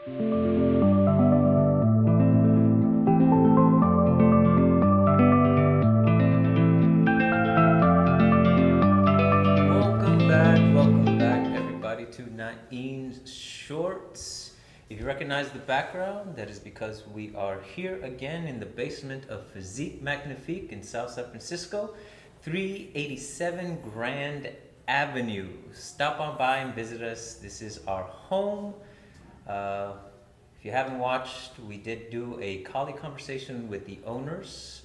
Welcome back, everybody, to Nain's Shorts. If you recognize the background, that is because we are here again in the basement of Physique Magnifique in South San Francisco, 387 Grand Avenue. Stop on by and visit us. This is our home. If you haven't watched, we did do a colleague conversation with the owners,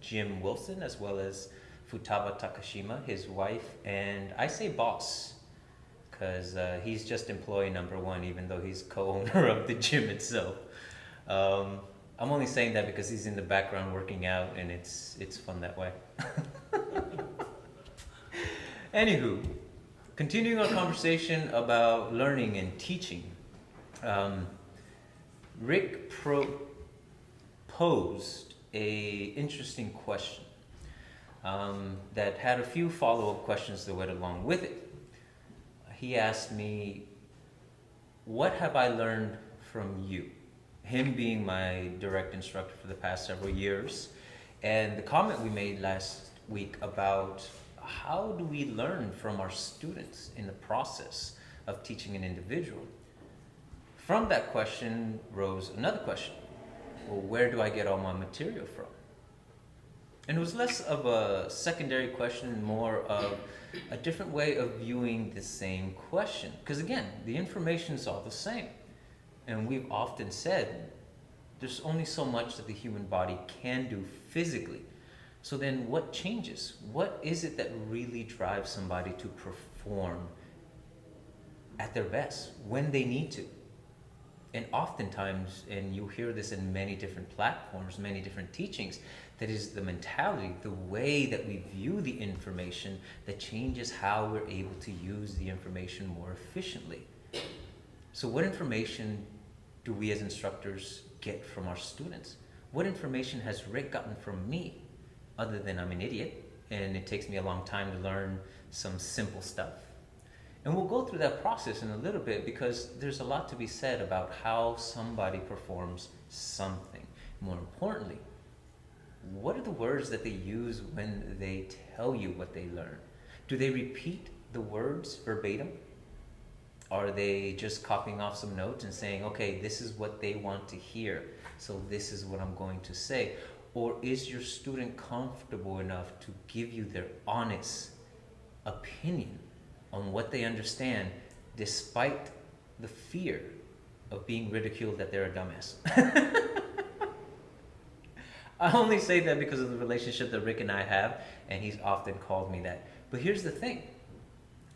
Jim Wilson, as well as Futaba Takashima, his wife, and I say boss because he's just employee number one, even though he's co-owner of the gym itself. I'm only saying that because he's in the background working out, and it's fun that way. Anywho, continuing our conversation about learning and teaching, Rick posed a interesting question that had a few follow-up questions that went along with it. He asked me, what have I learned from you? Him being my direct instructor for the past several years. And the comment we made last week about how do we learn from our students in the process of teaching an individual? From that question rose another question. Well, where do I get all my material from? And it was less of a secondary question and more of a different way of viewing the same question. Because again, the information is all the same. And we've often said there's only so much that the human body can do physically. So then what changes? What is it that really drives somebody to perform at their best when they need to? And oftentimes, and you hear this in many different platforms, many different teachings, that is the mentality, the way that we view the information that changes how we're able to use the information more efficiently. So what information do we as instructors get from our students? What information has Rick gotten from me, other than I'm an idiot and it takes me a long time to learn some simple stuff? And we'll go through that process in a little bit because there's a lot to be said about how somebody performs something. More importantly, what are the words that they use when they tell you what they learn? Do they repeat the words verbatim? Are they just copying off some notes and saying, okay, this is what they want to hear, so this is what I'm going to say? Or is your student comfortable enough to give you their honest opinion on what they understand, despite the fear of being ridiculed that they're a dumbass? I only say that because of the relationship that Rick and I have, and he's often called me that. But here's the thing.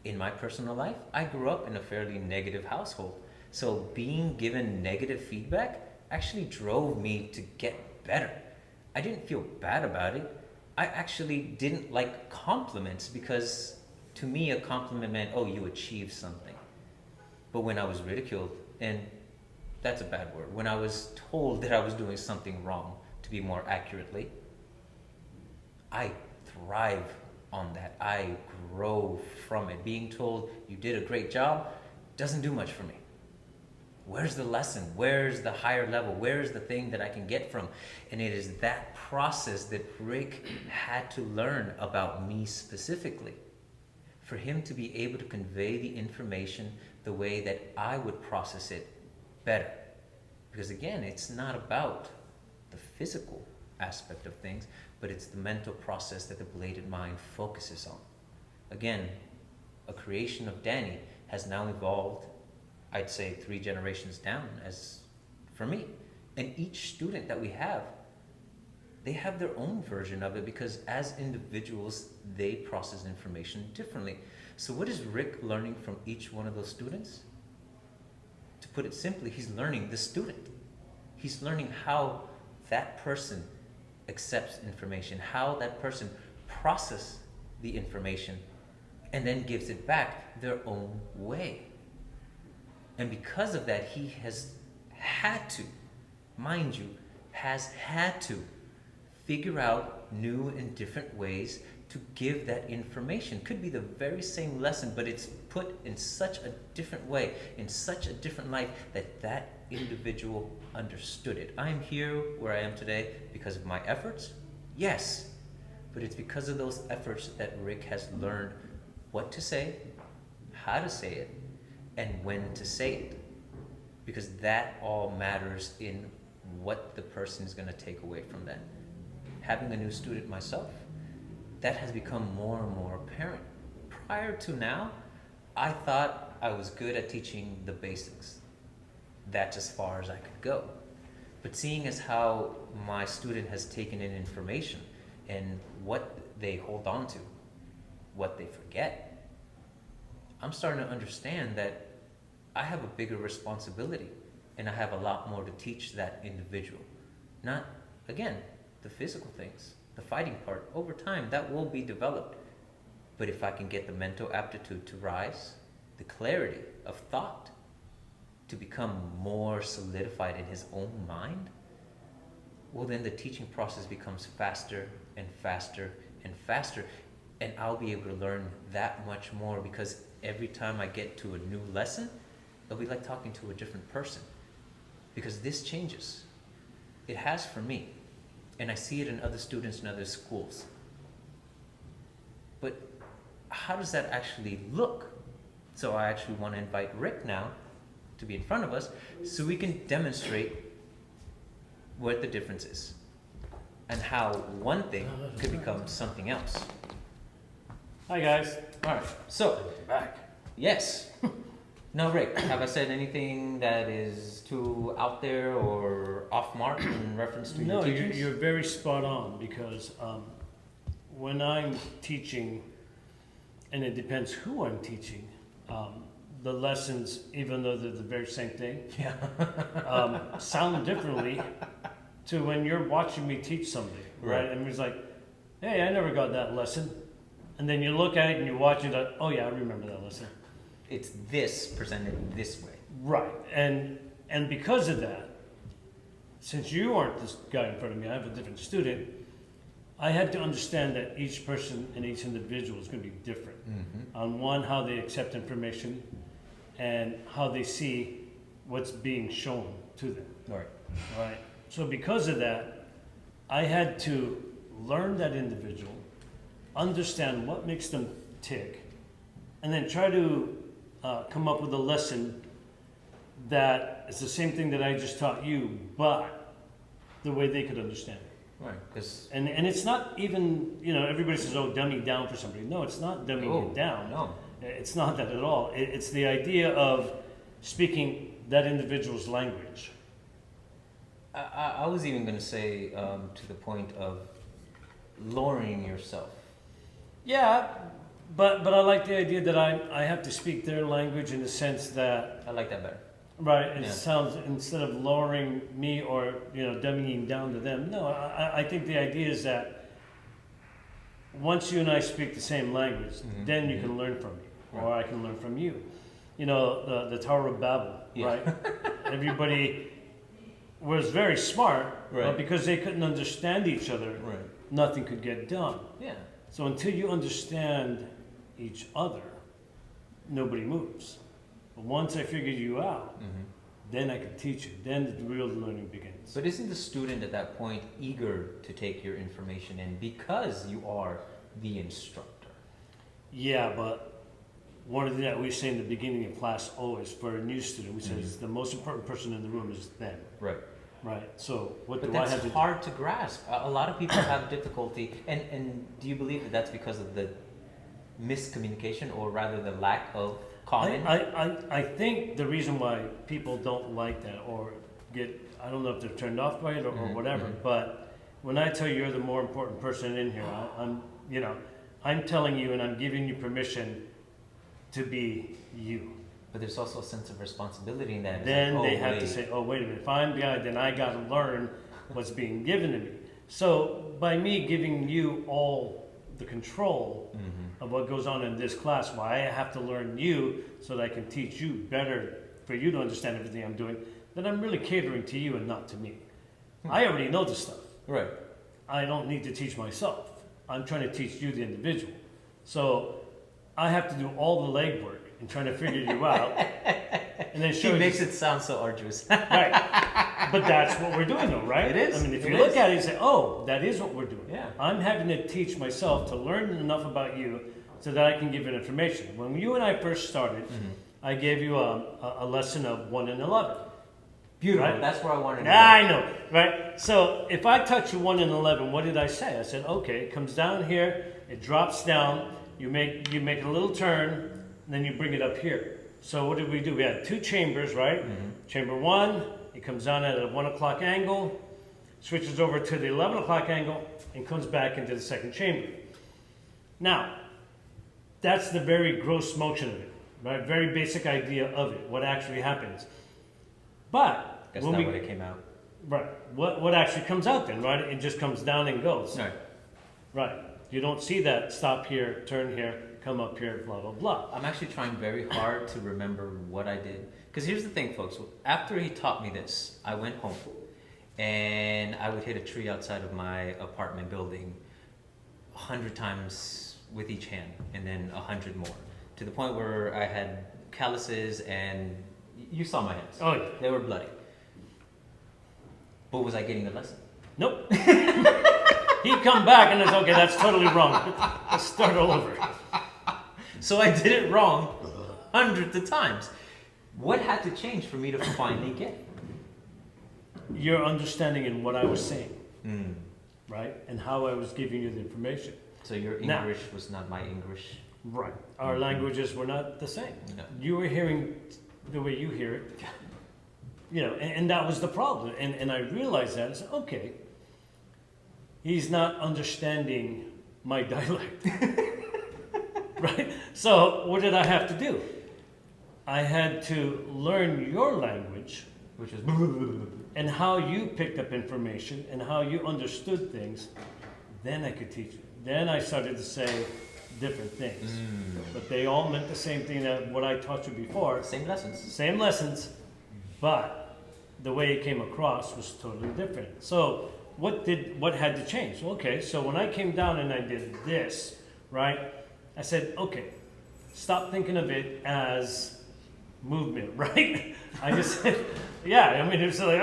In my personal life, I grew up in a fairly negative household. So being given negative feedback actually drove me to get better. I didn't feel bad about it. I actually didn't like compliments because to me a compliment meant, oh, you achieved something. But when I was ridiculed, and that's a bad word, when I was told that I was doing something wrong, to be more accurately, I thrive on that. I grow from it. Being told you did a great job doesn't do much for me. Where's the lesson? Where's the higher level? Where's the thing that I can get from? And it is that process that Rick had to learn about me specifically, for him to be able to convey the information the way that I would process it better. Because again, it's not about the physical aspect of things, but it's the mental process that the bladed mind focuses on. Again, a creation of Danny has now evolved, I'd say 3 generations down, as for me. And each student that we have, they have their own version of it because as individuals, they process information differently. So what is Rick learning from each one of those students? To put it simply, he's learning the student. He's learning how that person accepts information, how that person processes the information, and then gives it back their own way. And because of that, he has had to, mind you, has had to figure out new and different ways to give that information. Could be the very same lesson, but it's put in such a different way, in such a different light, that that individual understood it. I'm here where I am today because of my efforts, yes, but it's because of those efforts that Rick has learned what to say, how to say it, and when to say it. Because that all matters in what the person is going to take away from that. Having a new student myself, that has become more and more apparent. Prior to now, I thought I was good at teaching the basics. That's as far as I could go. But seeing as how my student has taken in information and what they hold on to, what they forget, I'm starting to understand that I have a bigger responsibility and I have a lot more to teach that individual. Not, again, the physical things, the fighting part. Over time, that will be developed. But if I can get the mental aptitude to rise, the clarity of thought to become more solidified in his own mind, well, then the teaching process becomes faster and faster and faster. And I'll be able to learn that much more, because every time I get to a new lesson, it'll be like talking to a different person, because this changes. It has for me, and I see it in other students in other schools. But how does that actually look? So I actually want to invite Rick now to be in front of us so we can demonstrate what the difference is and how one thing could become something else. Hi guys. All right, so Back. yes. Now, Rick, have I said anything that is too out there or off mark in reference to No, your teachings? you're very spot on, because when I'm teaching, and it depends who I'm teaching, the lessons, even though they're the very same thing, sound differently to when you're watching me teach somebody, right? And it's like, hey, I never got that lesson. And then you look at it and you watch it, like, oh yeah, I remember that lesson. It's this presented this way. Right, and because of that, since you aren't this guy in front of me, I have a different student, I had to understand that each person and each individual is going to be different. On one, how they accept information and how they see what's being shown to them. Right. So because of that, I had to learn that individual, understand what makes them tick, and then try to come up with a lesson that is the same thing that I just taught you, but the way they could understand it. Right, because And it's not even, everybody says, oh, dumbing down for somebody. No, it's not dumbing it down. No. It's not that at all. It's the idea of speaking that individual's language. I was even going to say to the point of lowering yourself. Yeah, but I like the idea that I have to speak their language in the sense that, I like that better. right, it Yeah. sounds, instead of lowering me or, dumbing down to them, no, I think the idea is that once you and I speak the same language, then you can learn from me, or I can learn from you. The Tower of Babel, right? Everybody was very smart, but because they couldn't understand each other, nothing could get done. Yeah. So until you understand each other, nobody moves. But once I figured you out, then I could teach you. Then the real learning begins. But isn't the student at that point eager to take your information in because you are the instructor? Yeah, but one of the things that we say in the beginning of class always for a new student, we say the most important person in the room is them. Right. Right. So what But do I that's have to hard to grasp. A lot of people have difficulty, and do you believe that that's because of the miscommunication, or rather the lack of common? I think the reason why people don't like that or get, I don't know if they're turned off by it or whatever, but when I tell you you're the more important person in here, I'm telling you and I'm giving you permission to be you. But there's also a sense of responsibility in that. It's Then like, they have to say, oh, wait a minute, if I'm the guy, then I got to learn what's being given to me. So by me giving you all the control of what goes on in this class, why I have to learn you so that I can teach you better, for you to understand everything I'm doing, then I'm really catering to you and not to me. I already know this stuff. Right. I don't need to teach myself. I'm trying to teach you, the individual. So I have to do all the legwork in trying to figure you out. And and then He show makes it sound so arduous. right. But that's what we're doing, though, right? It is. I mean, if It you look is. at it, you say, "Oh, that is what we're doing." Yeah. I'm having to teach myself to learn enough about you so that I can give it information. When you and I first started, I gave you a lesson of 1 and 11. Beautiful. Right? That's where I wanted to go. I know, right? So if I touch you 1 and 11, what did I say? I said, okay, it comes down here, it drops down, you make a little turn, and then you bring it up here. So what did we do? We had 2 chambers, right? Chamber 1, it comes down at a 1 o'clock angle, switches over to the 11 o'clock angle, and comes back into the second chamber. Now, that's the very gross motion of it, right? Very basic idea of it, what actually happens. But That's when not what it came out. right, what actually comes out then, right? It just comes down and goes. Right. Right. You don't see that stop here, turn here, come up here, blah, blah, blah. I'm actually trying very hard to remember what I did. Because here's the thing, folks. After he taught me this, I went home and I would hit a tree outside of my apartment building 100 times with each hand, and then 100 more, to the point where I had calluses, and you saw my hands. Oh, yeah. They were bloody. But was I getting the lesson? Nope. He'd come back and it's okay, that's totally wrong. Let's start all over. So I did it wrong hundreds of times. What had to change for me to finally get it? Your understanding in what I was saying, right? And how I was giving you the information. So your Now- English was not my English. Right. Our languages were not the same. No. You were hearing the way you hear it. You know, and that was the problem. And I realized that. I said, okay, he's not understanding my dialect. Right? So what did I have to do? I had to learn your language, Which is and how you picked up information and how you understood things. Then I could teach you. Then I started to say different things. But they all meant the same thing that what I taught you before. same lessons. Same lessons, but the way it came across was totally different. So what had to change? Okay, so when I came down and I did this, right? I said, okay, stop thinking of it as movement, right? I just said, yeah, I mean, it was like,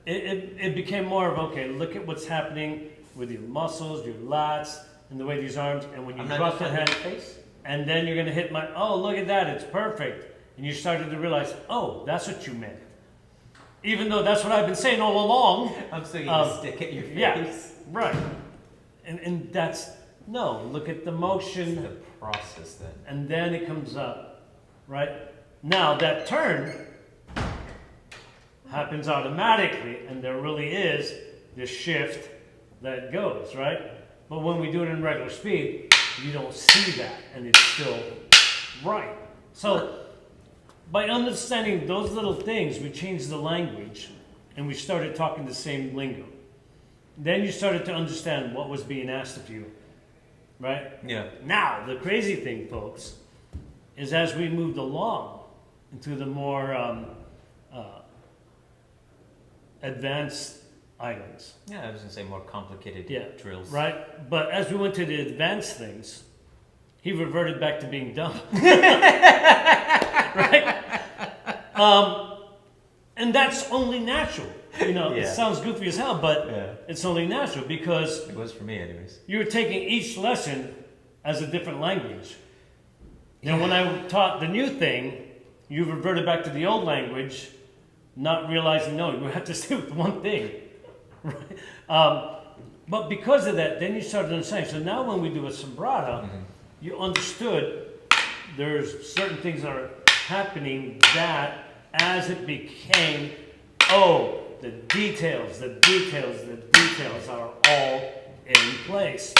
it became more of, okay, look at what's happening with your muscles, your lats, and the way these arms, and when you I'm not drop just the on head, your face. and then you're going to hit my, oh, look at that, it's perfect. And you started to realize, oh, that's what you meant. Even though that's what I've been saying all along. I'm still gonna stick at your face. Yeah, right. And that's, no, look at the motion, The process then. and then it comes up, right? Now, that turn happens automatically, and there really is this shift that goes, right? But when we do it in regular speed, you don't see that, and it's still right. So, by understanding those little things, we changed the language, and we started talking the same lingo. Then you started to understand what was being asked of you, right? Yeah. Now, the crazy thing, folks, is as we moved along into the more advanced items, Yeah, I was gonna say more complicated Yeah. drills. right? But as we went to the advanced things, he reverted back to being dumb. Right? And that's only natural. You know, it Yeah. sounds goofy as hell, but Yeah. it's only natural because It was for me, anyways. you were taking each lesson as a different language. And when I taught the new thing, you reverted back to the old language, not realizing, no, you have to stay with one thing. Right? But because of that, then you started understanding. So now when we do a sombrata, you understood there's certain things that are happening that as it became, oh, the details are all in place.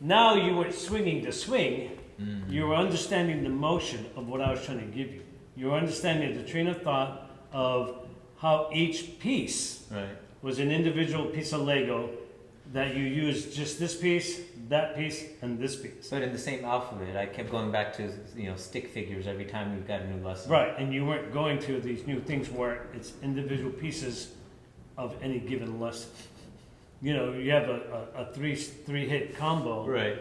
Now you were swinging the swing. You were understanding the motion of what I was trying to give you. You were understanding the train of thought of how each piece Right. was an individual piece of Lego that you used just this piece, that piece, and this piece. But in the same alphabet, I kept going back to stick figures every time we got a new lesson. Right, and you weren't going to these new things where it's individual pieces of any given lesson. You know, you have a three-hit combo, Right.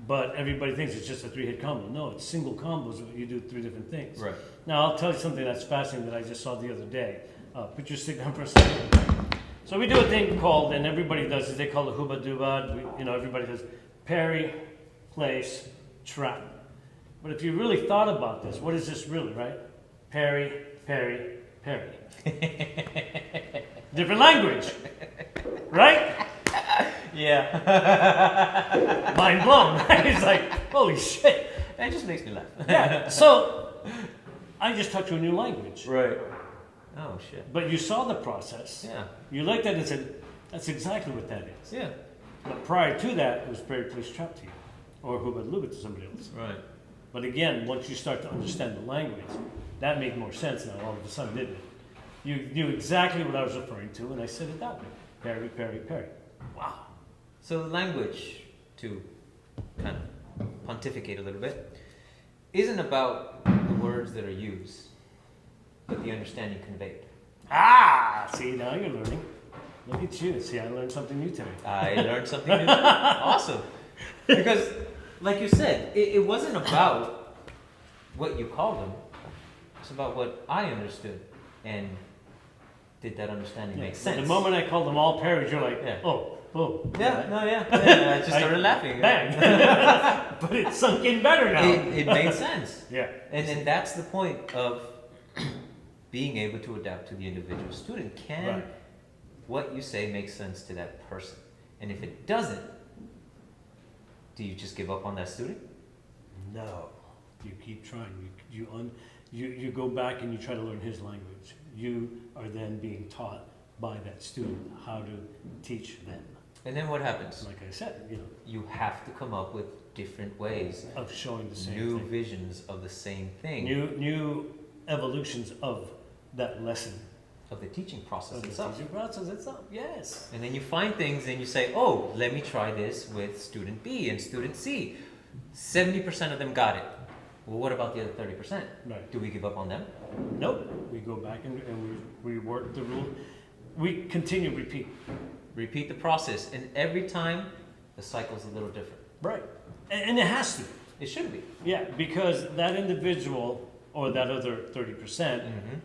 but everybody thinks it's just a three-hit combo. No, it's single combos. You do 3 different things. Right. Now, I'll tell you something that's fascinating that I just saw the other day. Put your stick down for a second. So we do a thing called, and everybody does it, they call it hooba dooba. Everybody does parry, place, trap. But if you really thought about this, what is this really, right? Parry, parry, parry. Different language, right? Yeah. Mind blown, right? It's like, holy shit. That just makes me laugh. Yeah. So I just taught you a new language. Right. Oh shit. But you saw the process. Yeah. You looked at it and said, that's exactly what that is. Yeah. But prior to that, it was parry, place, trap to you. Or hooba dooba to somebody else. Right. But again, once you start to understand the language, that made more sense now all of a sudden, didn't it? You knew exactly what I was referring to, and I said it that way. Parry, parry, parry. Wow. So the language, to kind of pontificate a little bit, isn't about the words that are used, but the understanding conveyed. Ah! See, now you're learning. Look at you. See, I learned something new today. I learned something new. Awesome. Because, like you said, it wasn't about what you called them. It's about what I understood. And did that understanding make sense? The moment I called them all parries, you're like, Yeah. oh, oh. Yeah. I just started laughing. Bang. But it sunk in better now. It made sense. Yeah. And that's the point of being able to adapt to the individual student. Can what you say make sense to that person? And if it doesn't, do you just give up on that student? No. You keep trying. You go back and you try to learn his language. You are then being taught by that student how to teach them. And then what happens? Like I said, You have to come up with different ways, of showing the same new thing. visions of the same thing, New evolutions of that lesson. of the teaching process Of the itself. teaching process itself, yes. And then you find things and you say, oh, let me try this with student B and student C. 70% of them got it. Well, what about the other 30%? Right. Do we give up on them? Nope. We go back and we work the rule. We continue repeat. Repeat the process, and every time the cycle's a little different. Right. And it has to. It should be. Yeah, because that individual or that other 30% Mm-hmm.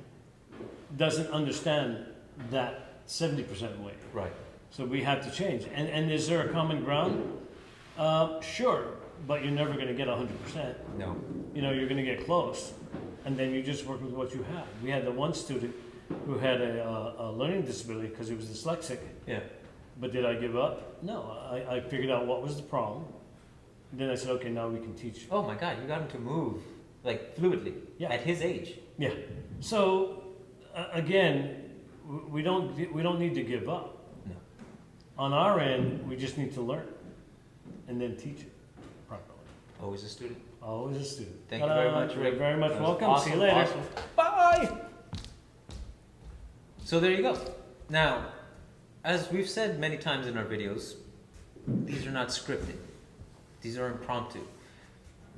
doesn't understand that 70% way. Right. So we have to change. And is there a common ground? Sure, but you're never going to get 100%. No. You're going to get close, and then you just work with what you have. We had the one student who had a learning disability because he was dyslexic. Yeah. But did I give up? No. I figured out what was the problem. Then I said, okay, now we can teach. Oh my God, you got him to move like fluidly at his age. Yeah. So again, we don't need to give up. No. On our end, we just need to learn and then teach it properly. Always a student. Always a student. Thank you very much, You're Rick. very much That was welcome. awesome, See you later. awesome. Bye. So there you go. Now, as we've said many times in our videos, these are not scripted. These are impromptu.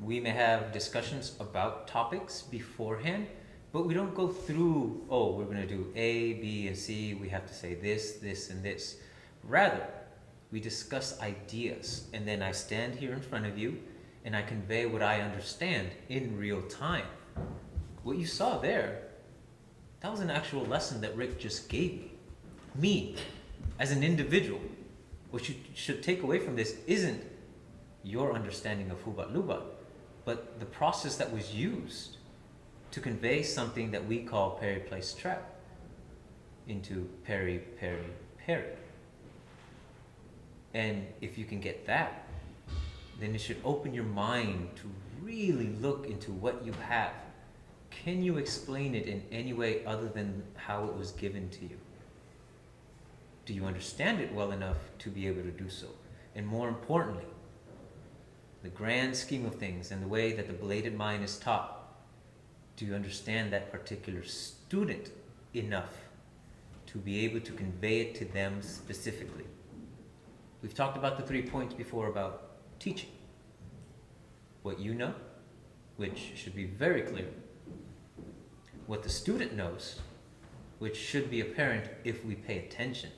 We may have discussions about topics beforehand, but we don't go through, oh, we're going to do A, B, and C. We have to say this, this, and this. Rather, we discuss ideas, and then I stand here in front of you, and I convey what I understand in real time. What you saw there, that was an actual lesson that Rick just gave me. Me, as an individual. What you should take away from this isn't your understanding of Hubat Lubat, but the process that was used to convey something that we call parry, place, trap into parry, parry, parry. And if you can get that, then it should open your mind to really look into what you have. Can you explain it in any way other than how it was given to you? Do you understand it well enough to be able to do so? And more importantly, the grand scheme of things and the way that the bladed mind is taught, do you understand that particular student enough to be able to convey it to them specifically? We've talked about the 3 points before about teaching. What you know, which should be very clear. What the student knows, which should be apparent if we pay attention.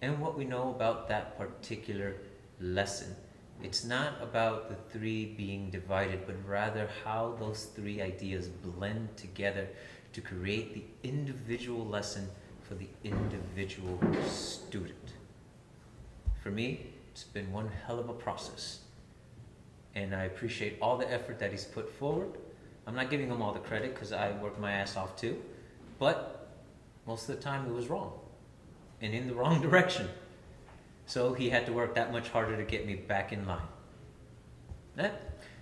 And what we know about that particular lesson, It's not about the three being divided, but rather how those three ideas blend together to create the individual lesson for the individual student. For me, it's been one hell of a process. And I appreciate all the effort that he's put forward. I'm not giving him all the credit because I worked my ass off too. But most of the time it was wrong and in the wrong direction. So he had to work that much harder to get me back in line.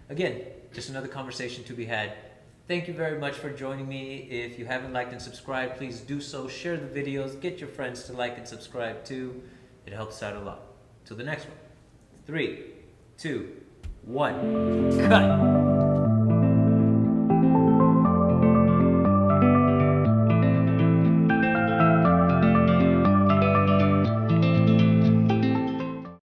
Again, just another conversation to be had. Thank you very much for joining me. If you haven't liked and subscribed, please do so. Share the videos. Get your friends to like and subscribe too. It helps out a lot. Till the next one. 3, 2, 1, cut.